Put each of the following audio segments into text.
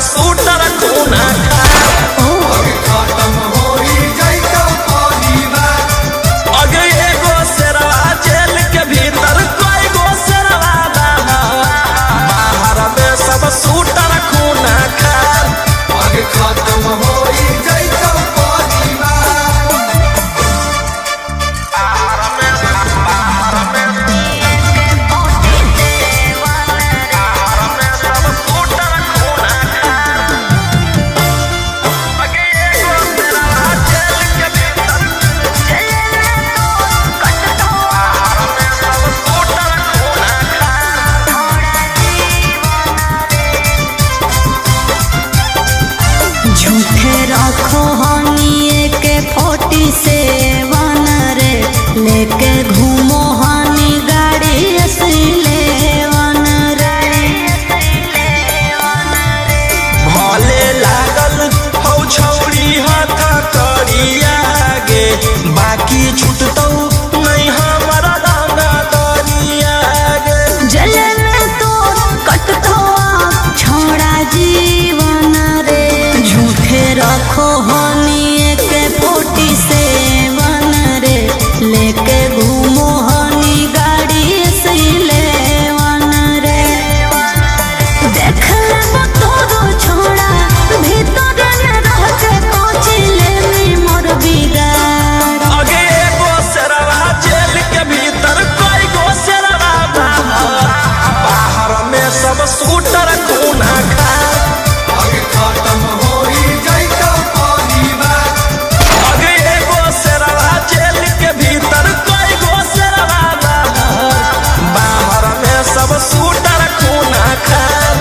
Sweater खूना खत्म होई जाइतो परिवार। अगे एगो शेरवा जेल के भीतर कोई गो शेरवा बाहर में सब सूटर खूना खार। आगे खत्म होई जाइतो परिवार। झूठे रखो हनिए के 47 रे लेके घूमो हनी गाड़ी S11 रे। भले लागल हौ छौरी हाथ करिया गे बाकी छूटतौ नहीं हमारा डांगा दरिया गे। जले में तो कटतो छोड़ा जीवन रे। झूठे रखो हनिए के 47 रे लेके घूमो हनी गाड़ी S11 रे। देख ले तोरो छोड़ा भीतर में रह के पहुँचले मोर बिगाड़। अगे एगो शेरवा जेल के भीतर कोई गो शेरवा बाहर में सब सूटर खूना खार। आगे खत्म होई जाइतो परिवार। अगे एगो शेरवा जेल के भीतर कोई गो शेरवा बाहर में सब सूटर खूना खार।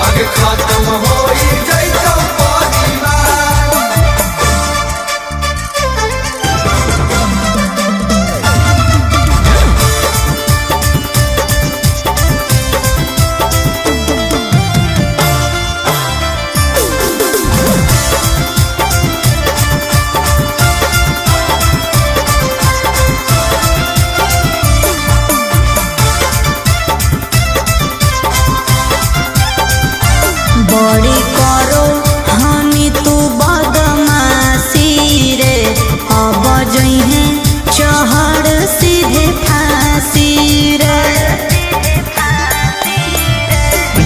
आगे खत्म होई जाइतो परिवार। बड़ी करो हनी तू बदमाशी रे। अब जइहे चढ़ सीधे फांसी रे।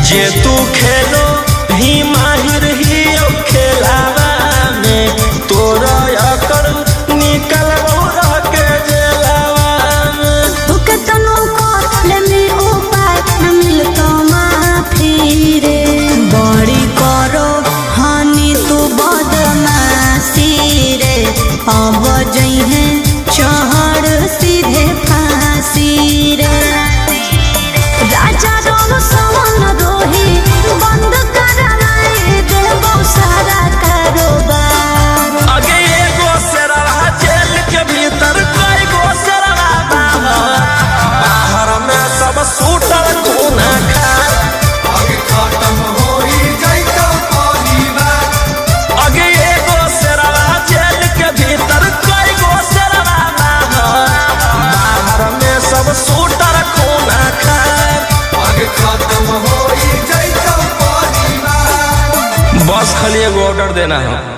जे तू खेलो ही माहिर ही खेलावा में तोरा अकर निकल रह के जेलावा में। तू के तनो कर लेनी उपाय न मिलतो माफी रे। बड़ी करो हनी तू बदमाशी रे। अब जइहे चढ़ सीधे फांसी रे। राजा रोम सवन रोही बंद कराए देबो सारा कारोबार। अगे एगो शेरवा जेल के भीतर कोई गो शेरवा बाहर में सब सूटर खूना खार। आगे खत्म होई जाइतो परिवार। अगे एगो शेरवा जेल के भीतर कोई गो शेरवा बाहर में सब सूटर खूना खार। आगे खत्म होई जाइतो परिवार। बस खाली एगो ऑर्डर देना है।